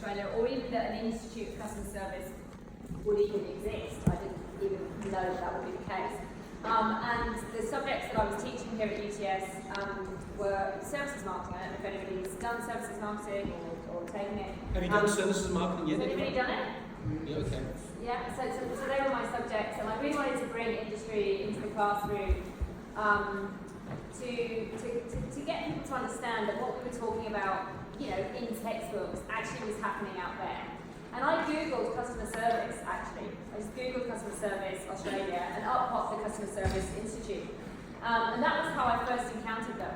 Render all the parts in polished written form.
Australia, or even that an institute of customer service would even exist. I didn't even know that would be the case. And the subjects that I was teaching here at UTS were services marketing. I don't know if anybody's done services marketing or taken it. Have you done services marketing yet? Has anybody done it? Yeah, okay. Yeah, so they were my subjects, and I really wanted to bring industry into the classroom to get people to understand that what we were talking about, you know, in textbooks actually was happening out there. And I googled customer service, actually. I just googled customer service Australia, and up popped the Customer Service Institute. And that was how I first encountered them.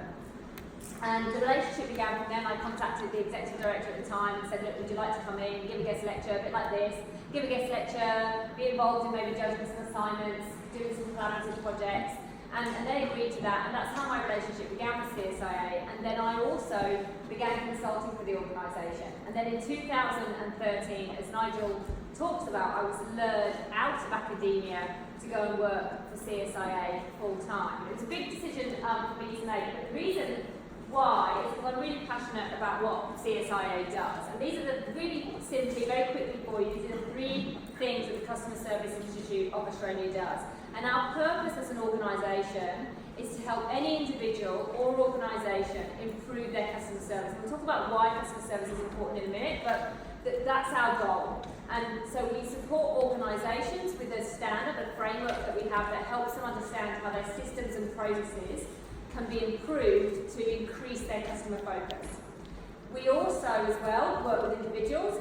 And the relationship began from then. I contacted the executive director at the time and said, look, would you like to come in, give a guest lecture, a bit like this, give a guest lecture, be involved in maybe judging some assignments, doing some collaborative projects. And they agreed to that, and that's how my relationship began with CSIA. And then I also began consulting for the organisation. And then in 2013, as Nigel talks about, I was lured out of academia to go and work for CSIA full time. It was a big decision for me to make, but the reason why is because I'm really passionate about what CSIA does. And these are really simply, very quickly for you, these are the 3 things that the Customer Service Institute of Australia does. And our purpose as an organisation is to help any individual or organisation improve their customer service. We'll talk about why customer service is important in a minute, but that's our goal. And so we support organisations with a standard, a framework that we have that helps them understand how their systems and processes can be improved to increase their customer focus. We also, as well, work with individuals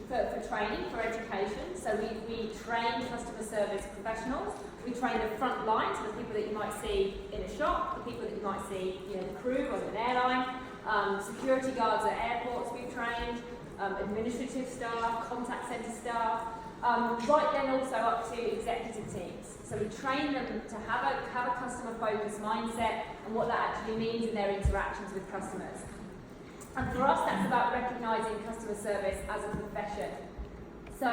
for training, for education. So we train customer service professionals. We train the front line, so the people that you might see in a shop, the people that you might see, you know, the crew on an airline, security guards at airports we've trained, administrative staff, contact centre staff, right then also up to executive teams. So we train them to have a customer focused mindset and what that actually means in their interactions with customers. And for us, that's about recognising customer service as a profession. So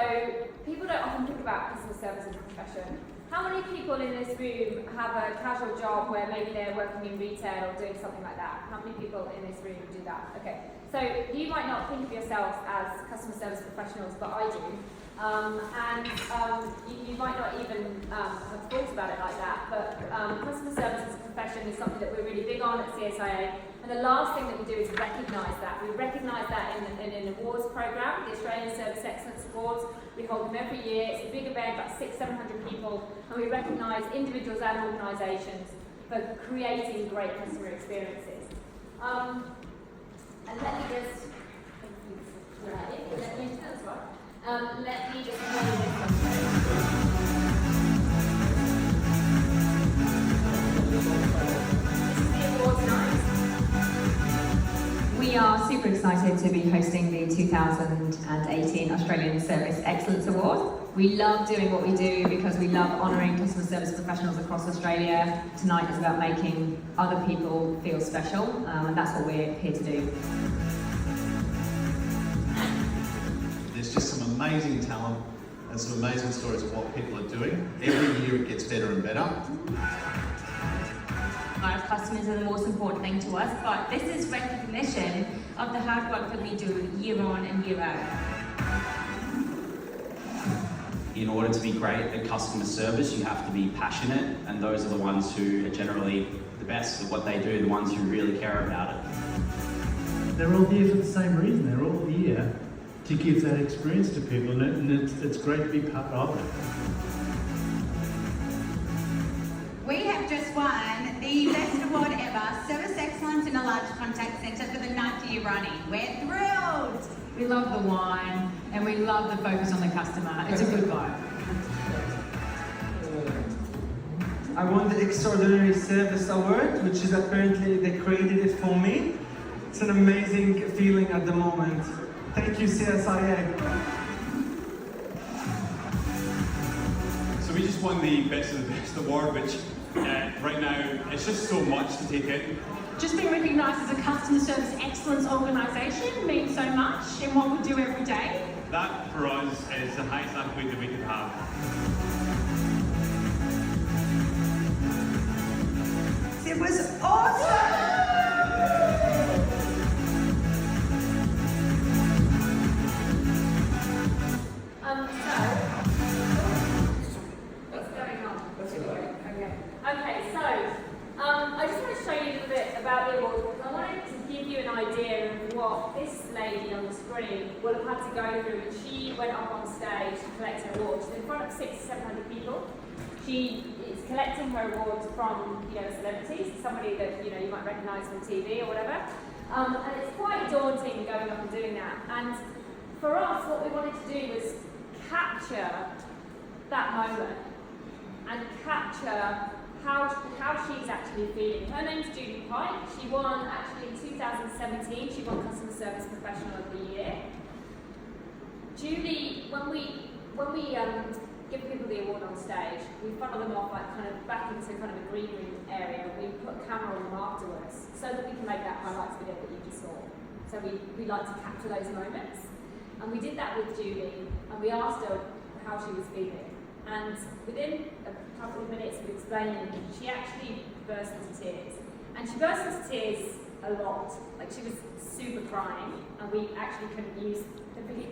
people don't often think about customer service as a profession. How many people in this room have a casual job where maybe they're working in retail or doing something like that? How many people in this room do that? Okay, so you might not think of yourselves as customer service professionals, but I do. You might not even have thought about it like that, but customer service as a profession is something that we're really big on at CSIA. And the last thing that we do is recognise that. We recognise that in an awards programme, the Australian Service Excellence Awards. We hold them every year. It's a big event, about 600-700 people, and we recognise individuals and organisations for creating great customer experiences. And let me just let me just tell you We are super excited to be hosting the 2018 Australian Service Excellence Award. We love doing what we do because we love honouring customer service professionals across Australia. Tonight is about making other people feel special, and that's what we're here to do. There's just some amazing talent and some amazing stories of what people are doing. Every year it gets better and better. Our customers are the most important thing to us, but this is recognition of the hard work that we do year on and year out. In order to be great at customer service, you have to be passionate, and those are the ones who are generally the best at what they do, the ones who really care about it. They're all here for the same reason. They're all here to give that experience to people, and it's great to be part of it. We have just won the best award ever, Service Excellence in a Large Contact Centre for the 9th year running. We're thrilled! We love the wine and we love the focus on the customer. It's a good vibe. I won the Extraordinary Service Award, which is apparently they created it for me. It's an amazing feeling at the moment. Thank you, CSIA. So we just won the Best of the Best award, which right now it's just so much to take in. Just being recognised as a customer service excellence organisation means so much in what we do every day. That for us is the highest accolade that we could have. It was awesome! what this lady on the screen will have had to go through. She went up on stage to collect her award. She's in front of 600 to 700 people. She is collecting her awards from, celebrities, somebody that, you might recognise from TV or whatever. And it's quite daunting going up and doing that. And for us, what we wanted to do was capture that moment and capture how she's actually feeling. Her name's Julie Pike. She won, actually in 2017, she won Customer Service Professional of the Year. Julie, when we give people the award on stage, we funnel them off back into kind of a green room area. We put a camera on them afterwards so that we can make that highlights video that you just saw. So we like to capture those moments. And we did that with Julie, and we asked her how she was feeling. And within a couple of minutes of explaining, she actually burst into tears. And she burst into tears a lot. Like, she was super crying, and we actually couldn't use the video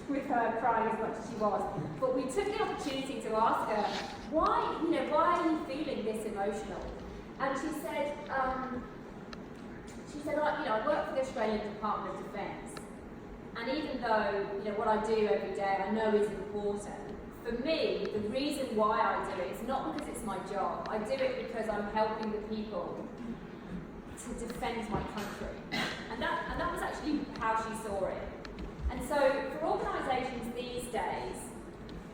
with her crying as much as she was. But we took the opportunity to ask her, why are you feeling this emotional? And she said, I work for the Australian Department of Defence. And even though, what I do every day I know is important, for me, the reason why I do it is not because it's my job. I do it because I'm helping the people to defend my country. And that was actually how she saw it. And so for organisations these days,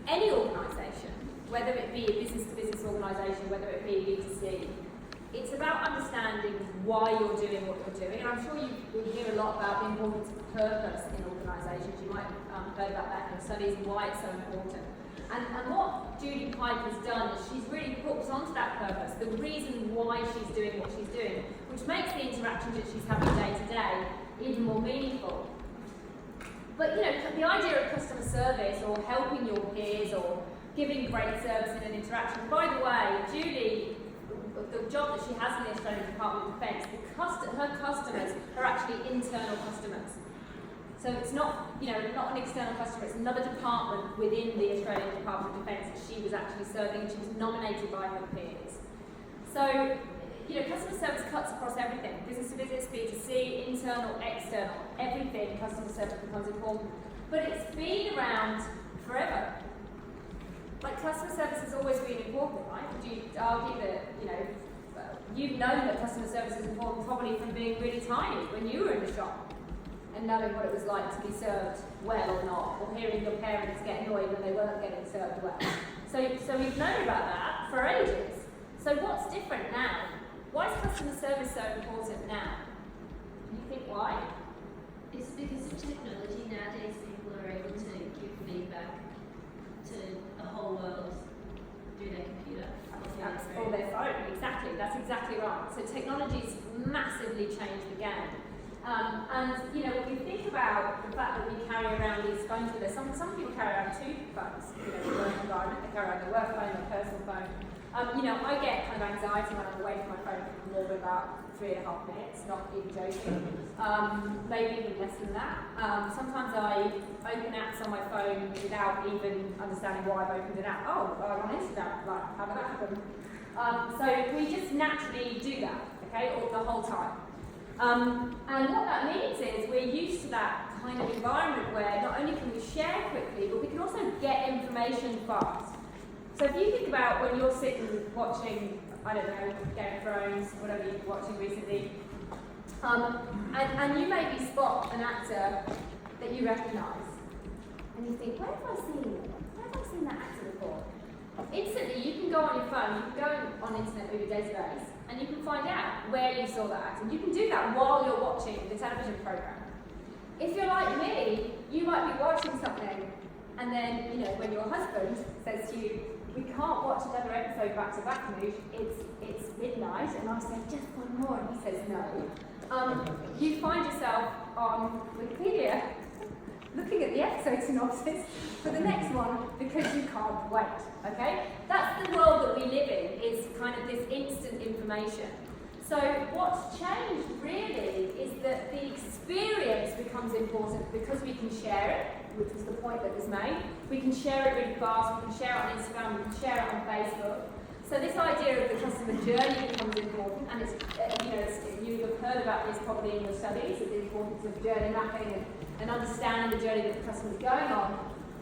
any organisation, whether it be a business-to-business organisation, whether it be B2C, it's about understanding why you're doing what you're doing. And I'm sure you will hear a lot about the importance of purpose in organisations. You might have heard about that in your studies and why it's so important. And what Julie Pike has done is she's really hooked onto that purpose, the reason why she's doing what she's doing, which makes the interactions that she's having day to day even more meaningful. But the idea of customer service or helping your peers or giving great service in an interaction, by the way, Julie, the job that she has in the Australian Department of Defence, her customers are actually internal customers. So it's not, not an external customer, it's another department within the Australian Department of Defence that she was actually serving, and she was nominated by her peers. So, customer service cuts across everything. Business to business, B2C, internal, external, everything, customer service becomes important. But it's been around forever. Like, customer service has always been important, right? Would you argue that, you've known that customer service is important probably from being really tiny when you were in the shop, and knowing what it was like to be served well or not, or hearing your parents get annoyed when they weren't getting served well. So we've known about that for ages. So what's different now? Why is customer service so important now? Do you think why? It's because of technology. Nowadays people are able to give feedback to the whole world through their computer. Or their phone, exactly. That's exactly right. So technology's massively changed the game. And when you think about the fact that we carry around these phones with us, some people carry around two phones. In the work environment, they carry around their work phone, their personal phone. I get kind of anxiety when I'm away from my phone for more than about 3.5 minutes, not even joking. Maybe even less than that. Sometimes I open apps on my phone without even understanding why I've opened an app. Oh, I'm on Instagram, like, how did that happen? So we just naturally do that, okay, all the whole time. And what that means is we're used to that kind of environment where not only can we share quickly, but we can also get information fast. So if you think about when you're sitting watching, I don't know, Game of Thrones, whatever you've been watching recently, and you maybe spot an actor that you recognise, and you think, where have I seen that actor before? Instantly, you can go on your phone, you can go on internet movie database, and you can find out where you saw that actor. You can do that while you're watching the television programme. If you're like me, you might be watching something, and then, when your husband says to you, we can't watch another episode back to back, Moosh, it's midnight, and I say, just one more, and he says no. You find yourself on Wikipedia looking at the episode synopsis for the next one because you can't wait, okay? That's the world that we live in, is kind of this instant information. So what's changed really is that the experience becomes important because we can share it, which was the point that was made. We can share it really fast, we can share it on Instagram, we can share it on Facebook. So this idea of the customer journey becomes important, and it's, you have heard about this probably in your studies, it's important importance of journey mapping and understanding the journey that the customer's going on.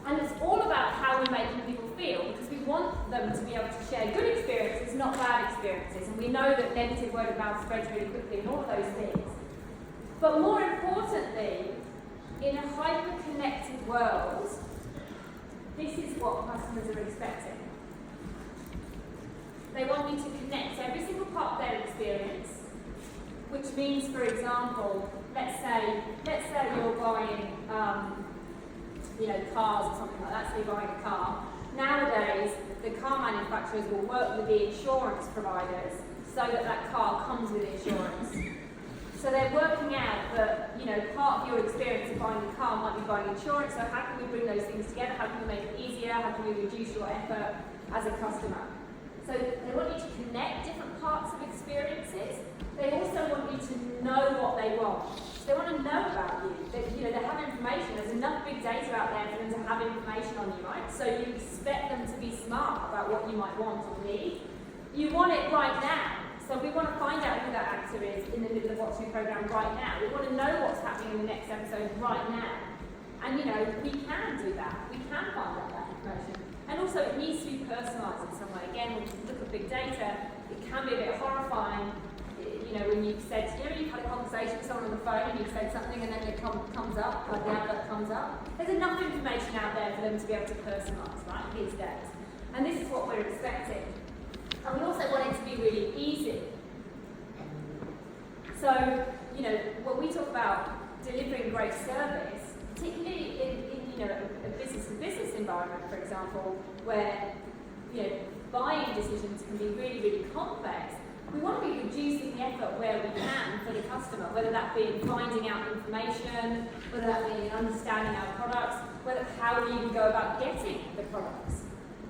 And it's all about how we're making people feel, because we want them to be able to share good experiences, not bad experiences. And we know that negative word of mouth spreads really quickly and all of those things. But more importantly, in a hyper-connected world, this is what customers are expecting. They want you to connect every single part of their experience, which means, for example, let's say you're buying cars or something like that, so you're buying a car. Nowadays, the car manufacturers will work with the insurance providers so that that car comes with insurance. So they're working out that, part of your experience of buying a car might be buying insurance, so how can we bring those things together? How can we make it easier? How can we reduce your effort as a customer? So they want you to connect different parts of experiences. They also want you to know what they want. They want to know about you. They have information. There's enough big data out there for them to have information on you, right? So you expect them to be smart about what you might want or need. You want it right now. So we want to find out who that actor is in the middle of watching a program right now. We want to know what's happening in the next episode right now. And we can do that. We can find out that information. And also it needs to be personalised in some way. Again, when you look at big data, it can be a bit horrifying. When you've said, you've had a conversation with someone on the phone and you've said something and then it comes up, like the advert comes up. There's enough information out there for them to be able to personalise, right, these days. And this is what we're expecting. And we also want it to be really easy. So, when we talk about delivering great service, particularly in a business-to-business environment, for example, where buying decisions can be really, really complex, we want to be reducing the effort where we can for the customer, whether that be in finding out information, whether that be in understanding our products, how we even go about getting the products.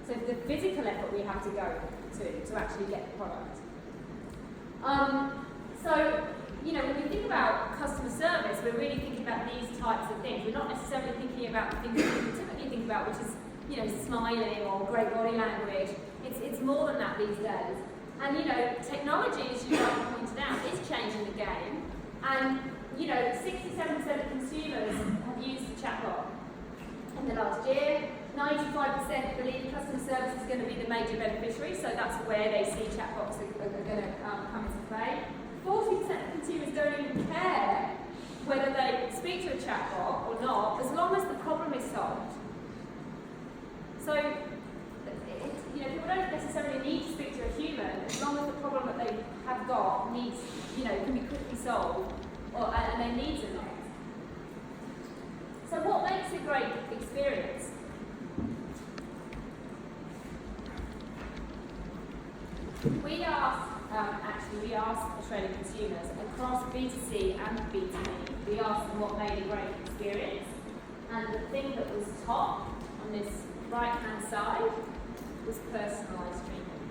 So the physical effort we have to go to actually get the product. When we think about customer service, we're really thinking about these types of things. We're not necessarily thinking about the things that we typically think about, which is smiling or great body language. It's more than that these days. And technology, as you rightly pointed out, is changing the game. And 67% of consumers have used the chatbot in the last year. 95% believe customer service is going to be the major beneficiary, so that's where they see chatbots are going to come into play. 40% of consumers don't even care whether they speak to a chatbot or not, as long as the problem is solved. So, people don't necessarily need to speak to a human, as long as the problem that they have got needs, can be quickly solved, and their needs are met. So what makes a great experience? We asked Australian consumers across B2C and B2B, we asked them what made a great experience, and the thing that was top on this right-hand side was personalised treatment.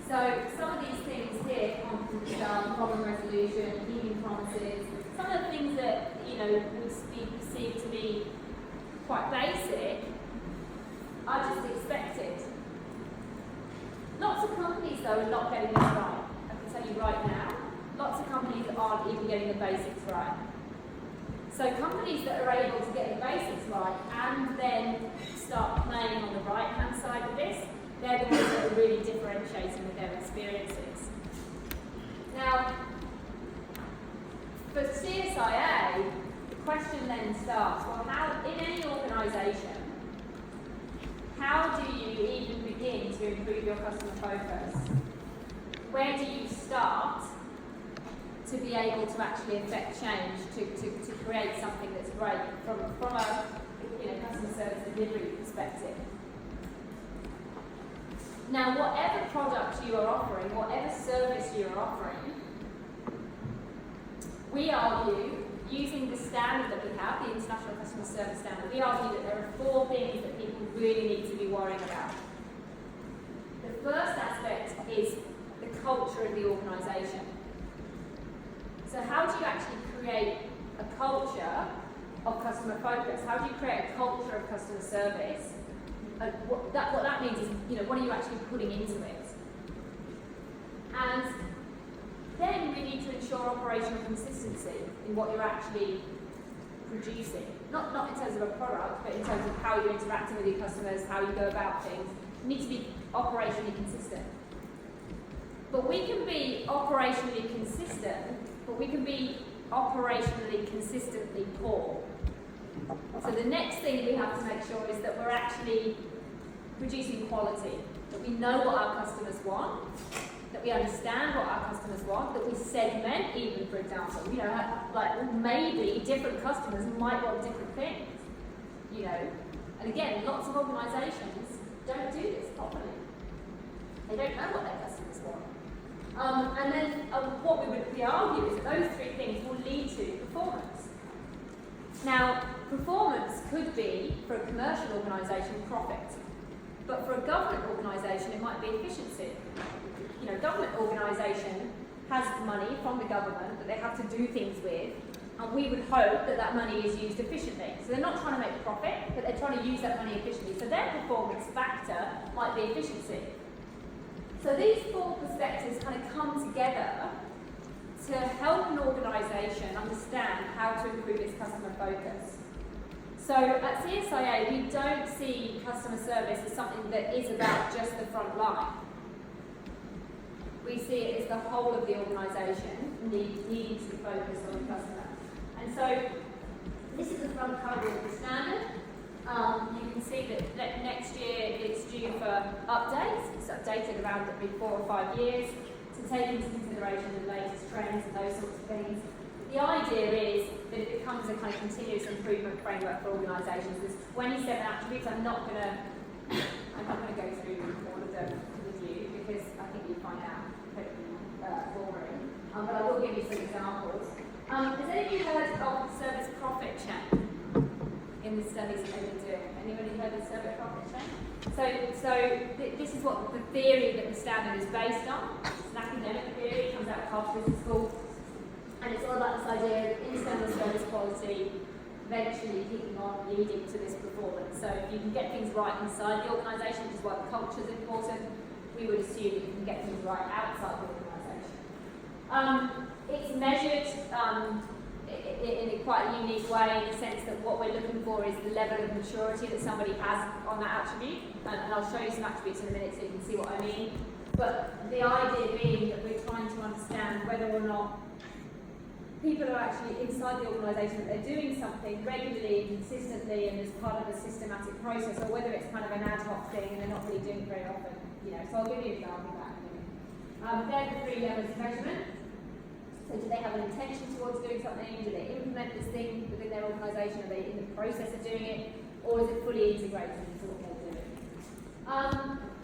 So some of these things here, confidence, problem resolution, keeping promises, some of the things that would be perceived to be quite basic are just expected. Lots of companies though are not getting this right. I can tell you right now, lots of companies aren't even getting the basics right. So companies that are able to get the basics right and then start playing on the right-hand side of this, they're the ones that are really differentiating with their experiences. Now, for CSIA, the question then starts, well, how, in any organisation, how do you even begin to improve your customer focus? Where do you start to be able to actually affect change, to create something that's great from a customer service delivery perspective? Now, whatever product you are offering, whatever service you are offering, we argue, using the standard that we have, the International Customer Service Standard, we argue that there are 4 things that people really need to be worrying about. The first aspect is the culture of the organisation. So how do you actually create a culture of customer focus? How do you create a culture of customer service? What that means is, what are you actually putting into it? And then we ensure operational consistency in what you're actually producing. Not in terms of a product, but in terms of how you're interacting with your customers, how you go about things. You need to be operationally consistent. But we can be operationally consistent, but we can be operationally consistently poor. So the next thing we have to make sure is that we're actually producing quality, that we know what our customers want, that we understand what our customers want, that we segment even, for example. You know, like maybe different customers might want different things, you know. And again, lots of organisations don't do this properly. They don't know what their customers want. And then what we argue is that those three things will lead to performance. Now, performance could be, for a commercial organisation, profit. But for a government organisation, it might be efficiency. You know, government organisation has money from the government that they have to do things with, and we would hope that that money is used efficiently. So they're not trying to make profit, but they're trying to use that money efficiently. So their performance factor might be efficiency. So these four perspectives kind of come together to help an organisation understand how to improve its customer focus. So at CSIA, we don't see customer service as something that is about just the front line. We see it as the whole of the organisation needing to focus on the customer. And so this is the front cover of the standard. You can see that next year it's due for updates. It's updated around every 4 or 5 years to take into consideration the latest trends and those sorts of things. The idea is that it becomes a kind of continuous improvement framework for organisations. There's 27 attributes. I'm not going to go through all of them with you because I think you'll find out boring. But I will give you some examples. Has any of you heard of service profit chain in the studies that they've been doing? Anybody heard of service profit chain? This is what the theory that the standard is based on. It's an academic theory, it comes out of Harvard Business School. And it's all about this idea of internal service quality eventually kicking on, leading to this performance. So if you can get things right inside the organisation, which is why the culture is important, we would assume that you can get things right outside the organisation. It's measured in a quite a unique way in the sense that what we're looking for is the level of maturity that somebody has on that attribute. And I'll show you some attributes in a minute so you can see what I mean. But the idea being that we're trying to understand whether or not people are actually inside the organisation, that they're doing something regularly, consistently, and as part of a systematic process, or whether it's kind of an ad hoc thing and they're not really doing it very often. You know, so I'll give you an example of that in a minute. They're the 3 levels of measurement. So do they have an intention towards doing something? Do they implement this thing within their organisation? Are they in the process of doing it? Or is it fully integrated into what they're doing?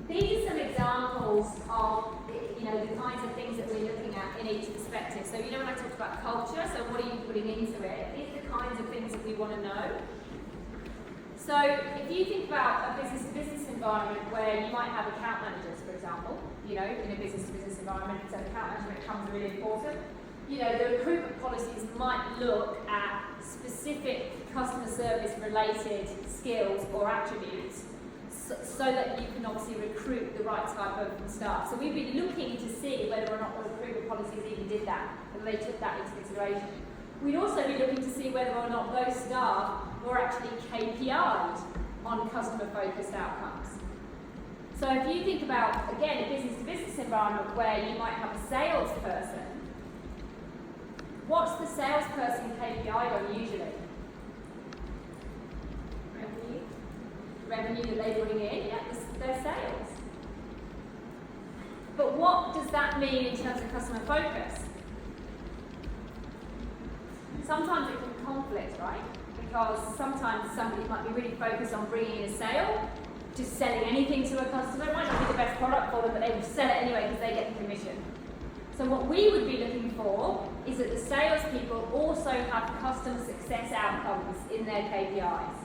These are some examples of the kinds of things that we're looking at in each perspective. So when I talked about culture, so what are you putting into it? These are the kinds of things that we want to know. So if you think about a business-to-business environment where you might have account managers, for example, in a business-to-business environment, so account management becomes really important. The recruitment policies might look at specific customer service related skills or attributes so that you can obviously recruit the right type of staff. So we'd be looking to see whether or not the recruitment policies even did that, whether they took that into consideration. We'd also be looking to see whether or not those staff were actually KPI'd on customer focused outcomes. So if you think about, again, a business-to-business environment where you might have a salesperson, what's the salesperson KPI on usually? Revenue that they bring in, their sales. But what does that mean in terms of customer focus? Sometimes it can conflict, right? Because sometimes somebody might be really focused on bringing in a sale, just selling anything to a customer. It might not be the best product for them, but they will sell it anyway because they get the commission. So what we would be looking for is that the salespeople also have customer success outcomes in their KPIs.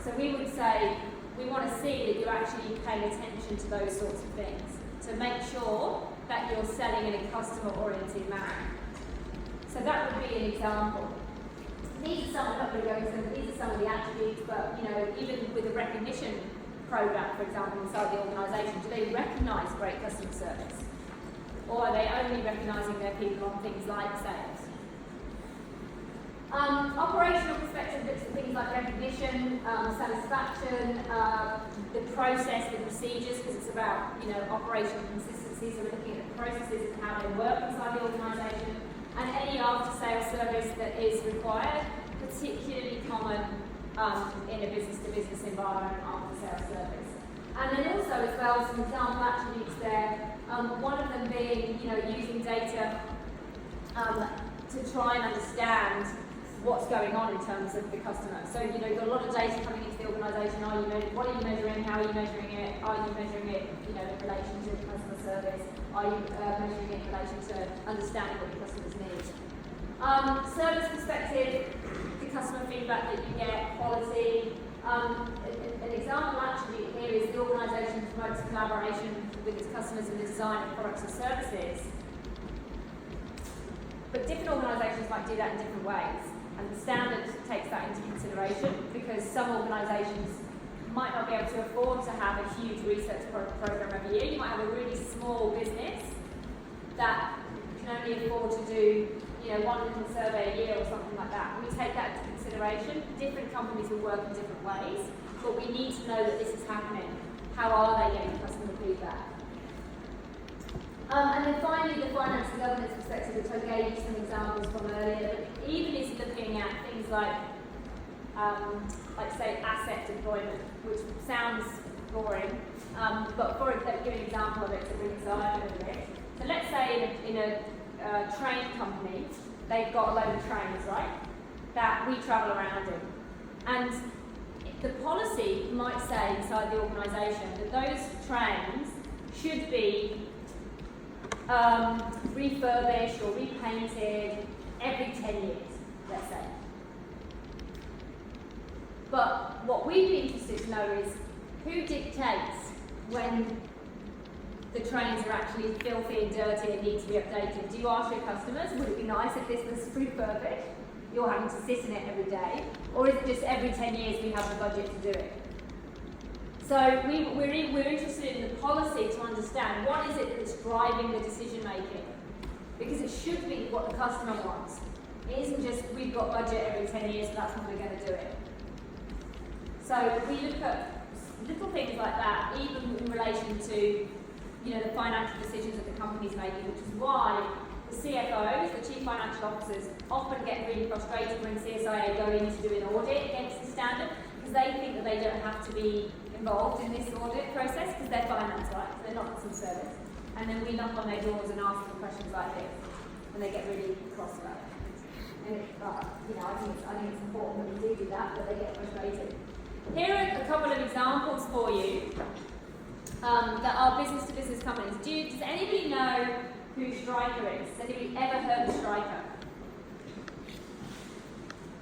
So we would say, we want to see that you're actually paying attention to those sorts of things to make sure that you're selling in a customer-oriented manner. So that would be an example. These are some, I'm not going to go into them, these are some of the attributes, but even with a recognition program, for example, inside the organisation, do they recognise great customer service? Or are they only recognising their people on things like sales? Operational perspective looks at things like recognition, satisfaction, the process, the procedures, because it's about operational consistency. So we're looking at the processes and how they work inside the organisation, and any after-sales service that is required, particularly common in a business-to-business environment, after-sales service. And then also as well some example attributes there. One of them being using data to try and understand what's going on in terms of the customer. So you've got a lot of data coming into the organisation. What are you measuring? How are you measuring it? Are you measuring it in relation to customer service? Are you measuring it in relation to understanding what your customers need? Service perspective, the customer feedback that you get, quality. An example attribute here is the organisation promotes collaboration with its customers in the design of products and services. But different organisations might do that in different ways. And the standard takes that into consideration because some organisations might not be able to afford to have a huge research program every year. You might have a really small business that can only afford to do one little survey a year or something like that. We take that into consideration. Different companies will work in different ways, but we need to know that this is happening. How are they getting customer feedback? And then finally, the finance and governance perspective, which I gave you some examples from earlier, but even is looking at things like say, asset deployment, which sounds boring, but for give an example of it to bring it to life a little bit. So let's say in a train company, they've got a load of trains, right, that we travel around in. And the policy might say inside the organisation that those trains should be refurbished or repainted every 10 years, let's say. But what we'd be interested to know is who dictates when the trains are actually filthy and dirty and need to be updated. Do you ask your customers, would it be nice if this was refurbished? You're having to sit in it every day. Or is it just every 10 years we have the budget to do it? So we're interested in the policy to understand what is it that's driving the decision making. Because it should be what the customer wants. It isn't just we've got budget every 10 years, so that's when we're going to do it. So we look at little things like that, even in relation to the financial decisions that the company's making, which is why the CFOs, the Chief Financial Officers, often get really frustrated when CSIA go in to do an audit against the standard, because they think that they don't have to be involved in this audit process because they're finance, right? So they're not customer service. And then we knock on their doors and ask them questions like this, and they get really cross about it. And I think it's important that we do that, but they get frustrated. Here are a couple of examples for you that are business-to-business companies. Does anybody know who Stryker is? Has anybody ever heard of Stryker?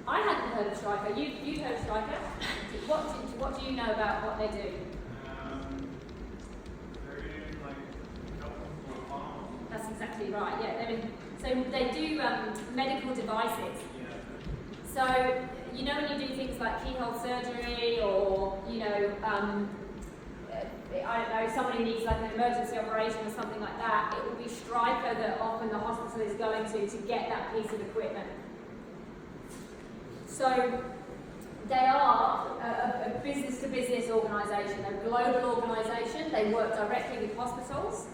I hadn't heard of Stryker. You've heard of Stryker? What do you know about what they do? That's exactly right. Yeah, so they do medical devices. So when you do things like keyhole surgery, or I don't know, somebody needs like an emergency operation or something like that, it will be Stryker that often the hospital is going to get that piece of equipment. So they are a business-to-business organisation, a global organisation. They work directly with hospitals,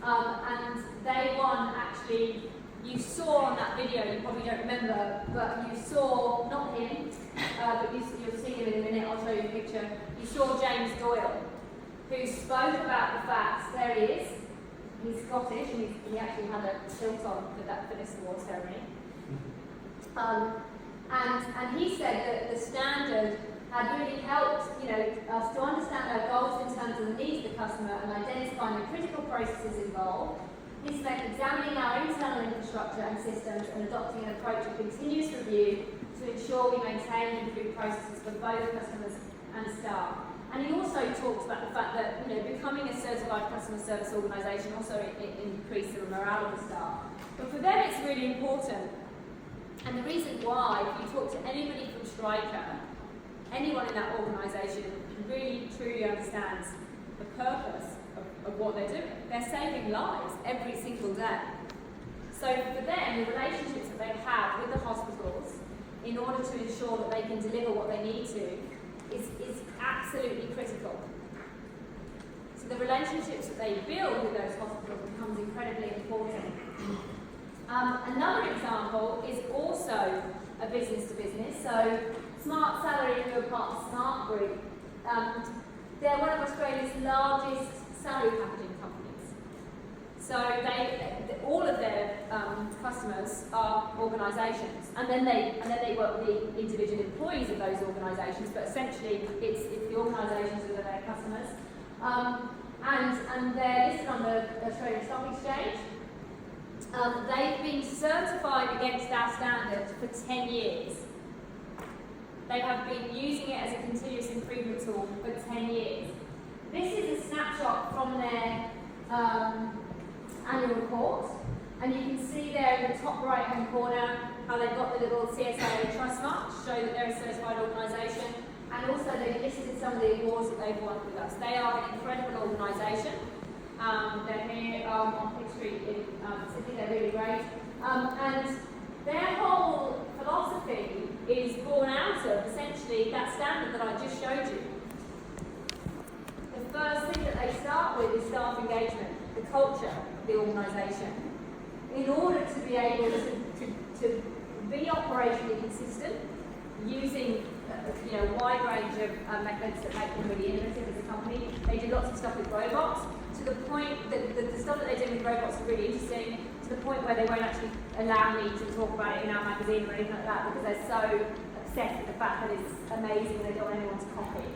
and they won actually. You saw on that video, you probably don't remember, but you saw, not him, but you'll see him in a minute, I'll show you a picture. You saw James Doyle, who spoke about the fact, there he is, he's Scottish, and he actually had a kilt on for this award ceremony. And he said that the standard had really helped us to understand our goals in terms of the needs of the customer and identifying the critical processes involved. This meant examining our internal infrastructure and systems and adopting an approach of continuous review to ensure we maintain and improve processes for both customers and staff. And he also talked about the fact that becoming a certified customer service organisation also increased the morale of the staff. But for them it's really important. And the reason why, if you talk to anybody from Stryker, anyone in that organisation really truly understands the purpose of of what they're doing. They're saving lives every single day. So for them, the relationships that they have with the hospitals in order to ensure that they can deliver what they need to is absolutely critical. So the relationships that they build with those hospitals becomes incredibly important. Another example is also a business to business. So Smart Salary, who are part of Smart Group, they're one of Australia's largest salary packaging companies. So all of their customers are organisations, and then they work with the individual employees of those organisations. But essentially, it's the organisations that are their customers, and they're listed on the Australian Stock Exchange. They've been certified against our standard for 10 years. They have been using it as a continuous improvement tool for 10 years. This is a snapshot from their annual report, and you can see there in the top right hand corner how they've got the little CSA trust mark to show that they're a certified organisation, and also they've listed some of the awards that they've won with us. They are an incredible organisation. They're here on Pitt Street in Sydney. They're really great, and their whole philosophy is born out of essentially that standard that I just showed you. The first thing that they start with is staff engagement, the culture of the organisation, in order to be able to be operationally consistent, using a wide range of methods that make them really innovative as a company. They do lots of stuff with robots, to the point that the stuff that they do with robots is really interesting, to the point where they won't actually allow me to talk about it in our magazine or anything like that, because they're so obsessed with the fact that it's amazing and they don't want anyone to copy.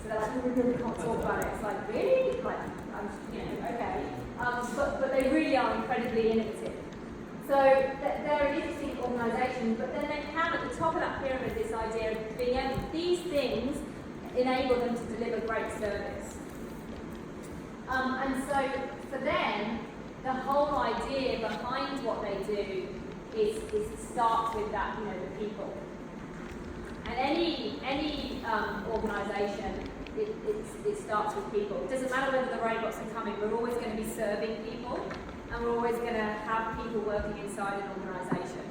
So they're like, we really can't talk about it. It's like, really? Like, okay. But they really are incredibly innovative. So they're an interesting organisation, but then they have at the top of that pyramid this idea of being able, these things enable them to deliver great service. And so for them, the whole idea behind what they do is starts with that, the people. And any organisation, it starts with people. It doesn't matter whether the robots are coming, we're always going to be serving people, and we're always going to have people working inside an organisation.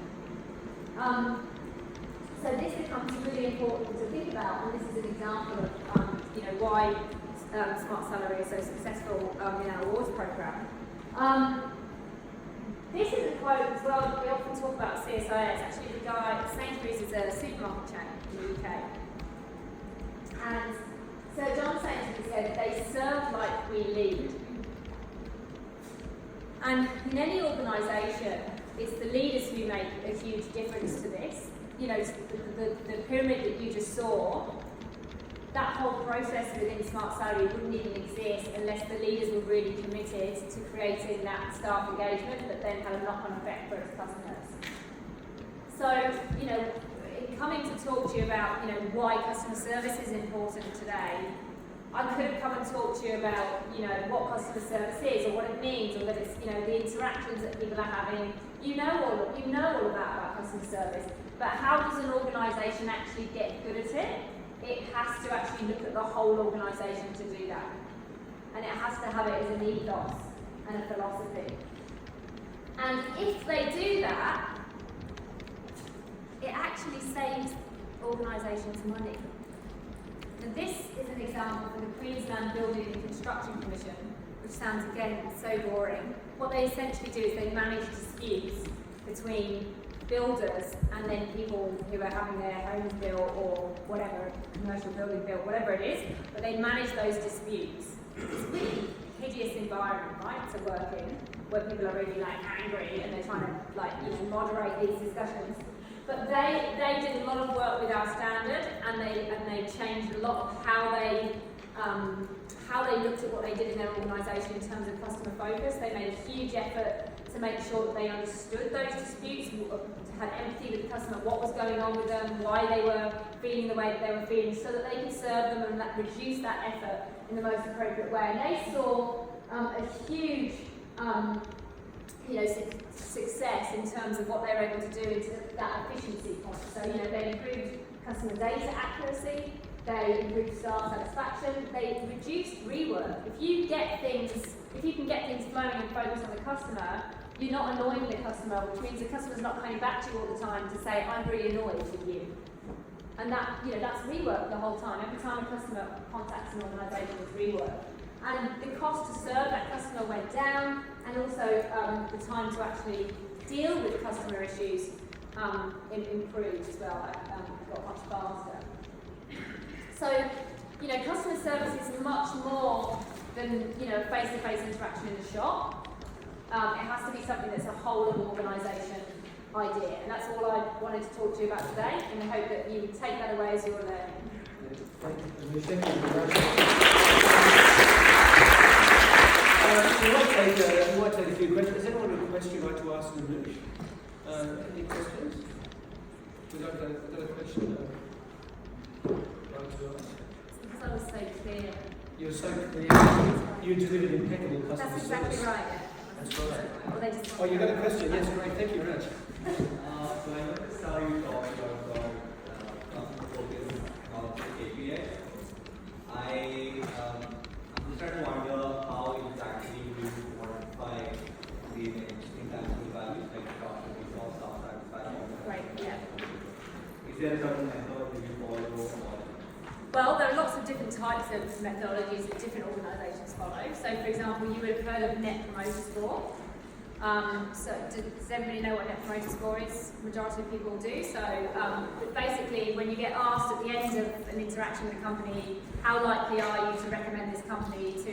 So this becomes really important to think about, and this is an example of why Smart Salary is so successful in our awards programme. This is a quote as well. We often talk about CSIA. It's actually the guy, Sainsbury's is a supermarket chain in the UK. And so John Sainsbury said, they serve like we lead. And in any organisation, it's the leaders who make a huge difference to this. The pyramid that you just saw, that whole process within Smart Salary wouldn't even exist unless the leaders were really committed to creating that staff engagement that then had a knock-on effect for its customers. So, in coming to talk to you about, why customer service is important today, I could have come and talked to you about, what customer service is or what it means, or that it's, the interactions that people are having. You know all about customer service, but how does an organisation actually get good at it? It has to actually look at the whole organisation to do that. And it has to have it as an ethos and a philosophy. And if they do that, it actually saves organisations money. And this is an example from the Queensland Building and Construction Commission, which sounds again so boring. What they essentially do is they manage disputes between builders and then people who are having their homes built or whatever, commercial building built, whatever it is, but they manage those disputes. It's a really hideous environment, right, to work in, where people are really angry and they're trying to moderate these discussions. But they did a lot of work with our standard, and they changed a lot of how they looked at what they did in their organisation in terms of customer focus. They made a huge effort to make sure that they understood those disputes, had empathy with the customer, what was going on with them, why they were feeling the way that they were feeling, so that they could serve them and reduce that effort in the most appropriate way. And they saw a huge success in terms of what they were able to do into that efficiency point. So, they improved customer data accuracy, They improve staff satisfaction. They reduce rework. If you can get things flowing and focus on the customer, you're not annoying the customer, which means the customer's not coming back to you all the time to say, I'm really annoyed with you. And that, that's rework the whole time. Every time a customer contacts an organisation, it's rework. And the cost to serve that customer went down, and also the time to actually deal with customer issues improved as well. It got much faster. So, customer service is much more than face-to-face interaction in the shop. It has to be something that's a whole of organisation idea, and that's all I wanted to talk to you about today, and I hope that you would take that away as your learning. Thank you very much. We might take a few questions. Has anyone got a question you'd like to ask in the room? Any questions? We've got a question. Because I was so clear. You're so clear. You delivered impeccable customer That's service. exactly right. Yeah. That's right. Well, they just... Oh, you got a question? Yes, great. Thank you very much. So I noticed how you talked about customer focus technology KPI. I'm just trying to wonder how exactly you quantify these intangible values like customer resource, staff satisfaction. Right, yeah. Is there a certain method that you follow? Well, there are lots of different types of methodologies that different organisations follow. So, for example, you would have heard of Net Promoter Score. So does everybody know what Net Promoter Score is? Majority of people do. So basically, when you get asked at the end of an interaction with a company, how likely are you to recommend this company to